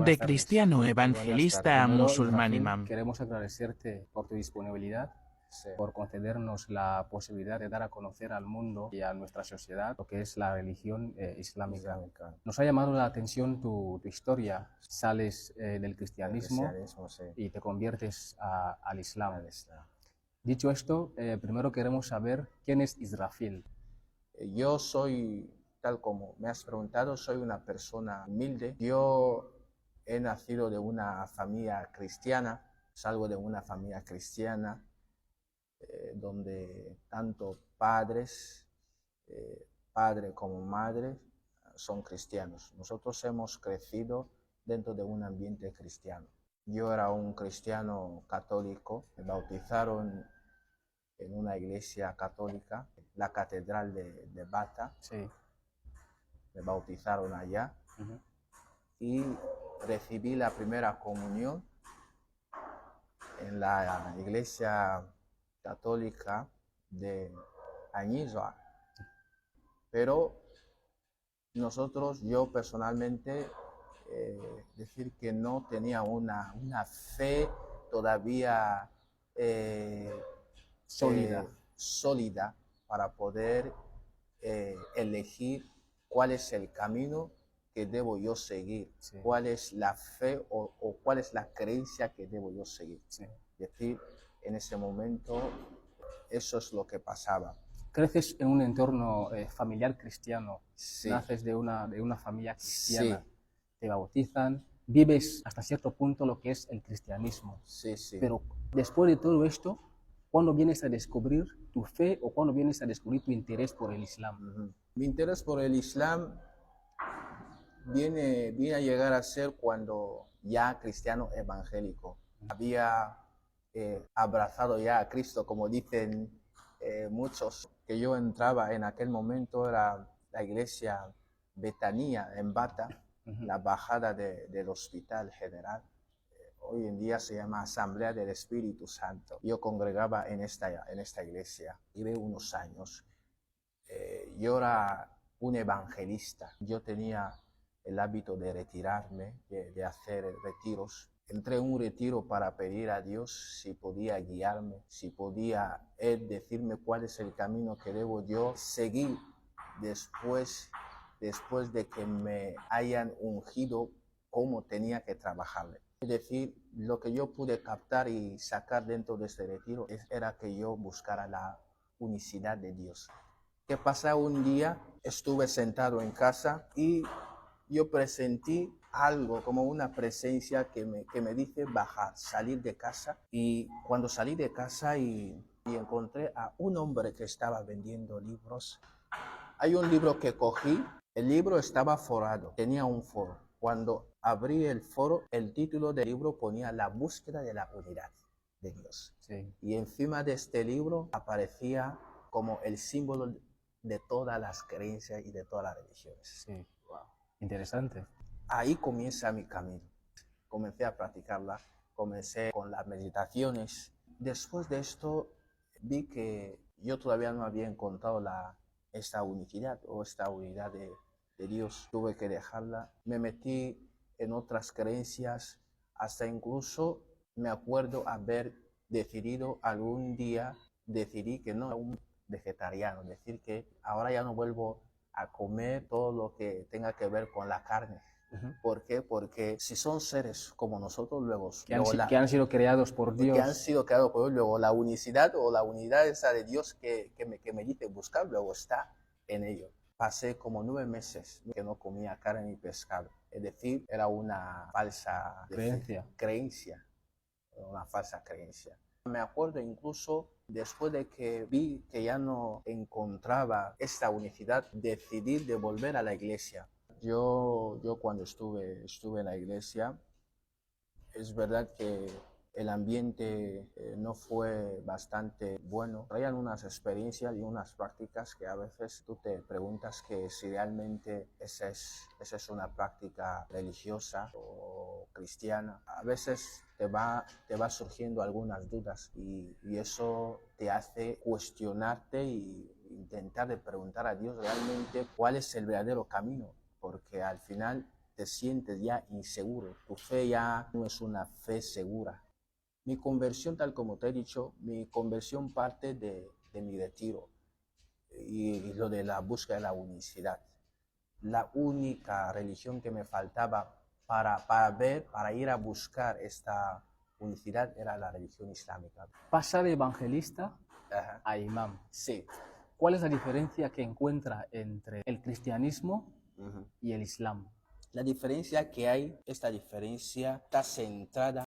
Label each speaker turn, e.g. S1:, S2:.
S1: De
S2: Buenas tardes.
S1: cristiano
S2: Buenas tardes.
S1: evangelista a
S2: Primero,
S1: musulmán
S2: Israfil,
S1: imam.
S2: queremos agradecerte por tu disponibilidad,
S3: Sí,
S2: por concedernos la posibilidad de dar a conocer al mundo y a nuestra sociedad lo que es la religión islámica.
S3: islámica.
S2: Nos ha llamado la atención tu historia. Sales del
S3: El
S2: cristianismo
S3: cristianismo, sí,
S2: y te conviertes al Islam.
S3: al Islam.
S2: Dicho esto, primero queremos saber quién es Israfil.
S3: Yo soy, tal como me has preguntado, soy una persona humilde. Yo he nacido de una familia cristiana, salgo de una familia cristiana donde tanto padre como madre, son cristianos. Nosotros hemos crecido dentro de un ambiente cristiano. Yo era un cristiano católico, me bautizaron en una iglesia católica, la Catedral de Bata,
S2: Sí.
S3: me bautizaron allá
S2: Ujú.
S3: y recibí la primera comunión en la iglesia católica de Añizoa. Pero yo personalmente, decir que no tenía una fe todavía
S2: Sólida.
S3: sólida para poder elegir cuál es el camino que debo yo seguir,
S2: Sí.
S3: cuál es la fe o cuál es la creencia que debo yo seguir.
S2: Sí.
S3: Es decir, en ese momento eso es lo que pasaba.
S2: Creces en un entorno familiar cristiano,
S3: Sí.
S2: naces de una familia cristiana,
S3: Sí.
S2: te bautizan, vives hasta cierto punto lo que es el cristianismo.
S3: Sí, sí.
S2: Pero después de todo esto, ¿cuándo vienes a descubrir tu fe o cuándo vienes a descubrir tu interés por el Islam?
S3: Ujú. Mi interés por el Islam viene a llegar a ser cuando ya cristiano evangélico. Había abrazado ya a Cristo, como dicen muchos, que yo entraba en aquel momento, era la iglesia Betanía en Bata,
S2: Ujú.
S3: la bajada del Hospital General. Hoy en día se llama Asamblea del Espíritu Santo. Yo congregaba en esta iglesia y de unos años. Yo era un evangelista. Yo tenía el hábito de retirarme, de hacer retiros. Entré en un retiro para pedir a Dios si podía guiarme, si podía Él decirme cuál es el camino que debo yo seguir después de que me hayan ungido, cómo tenía que trabajarle. Es decir, lo que yo pude captar y sacar dentro de este retiro era que yo buscara la unicidad de Dios. ¿Qué pasa? Un día estuve sentado en casa y yo presentí algo, como una presencia que me dice bajar, salir de casa. Y cuando salí de casa y encontré a un hombre que estaba vendiendo libros, hay un libro que cogí, el libro estaba forrado, tenía un foro. Cuando abrí el foro, el título del libro ponía La búsqueda de la unidad de Dios.
S2: Sí.
S3: Y encima de este libro aparecía como el símbolo de todas las creencias y de todas las religiones.
S2: Sí. Wow. Interesante.
S3: Ahí comienza mi camino. Comencé a practicarla, comencé con las meditaciones. Después de esto vi que yo todavía no había encontrado esta unicidad o esta unidad de Dios. Tuve que dejarla. Me metí en otras creencias, hasta incluso me acuerdo haber decidido algún día, decidí que no era un vegetariano, decir que ahora ya no vuelvo a comer todo lo que tenga que ver con la carne.
S2: Ujú.
S3: ¿Por qué? Porque si son seres como nosotros,
S2: Que han sido creados por
S3: que han
S2: Dios.
S3: sido creados por Dios, luego la unicidad o la unidad esa de Dios que me dice buscar, luego está en ello. Pasé como 9 meses que no comía carne ni pescado. Es decir, era una falsa creencia, una falsa creencia. Me acuerdo incluso después de que vi que ya no encontraba esta unicidad, decidí de volver a la iglesia. Yo cuando estuve en la iglesia, es verdad que el ambiente no fue bastante bueno. Traían unas experiencias y unas prácticas que a veces tú te preguntas que si realmente esa es una práctica religiosa o cristiana. A veces te va surgiendo algunas dudas y eso te hace cuestionarte y intentar de preguntar a Dios realmente cuál es el verdadero camino, porque al final te sientes ya inseguro, tu fe ya no es una fe segura. Mi conversión, tal como te he dicho, mi conversión parte de mi retiro y lo de la búsqueda de la unicidad. La única religión que me faltaba para ir a buscar esta unicidad era la religión islámica.
S2: Pasa de evangelista
S3: Ajá.
S2: a imam.
S3: Sí.
S2: ¿Cuál es la diferencia que encuentra entre el cristianismo
S3: Ujú.
S2: y el islam?
S3: La diferencia que hay, esta diferencia está centrada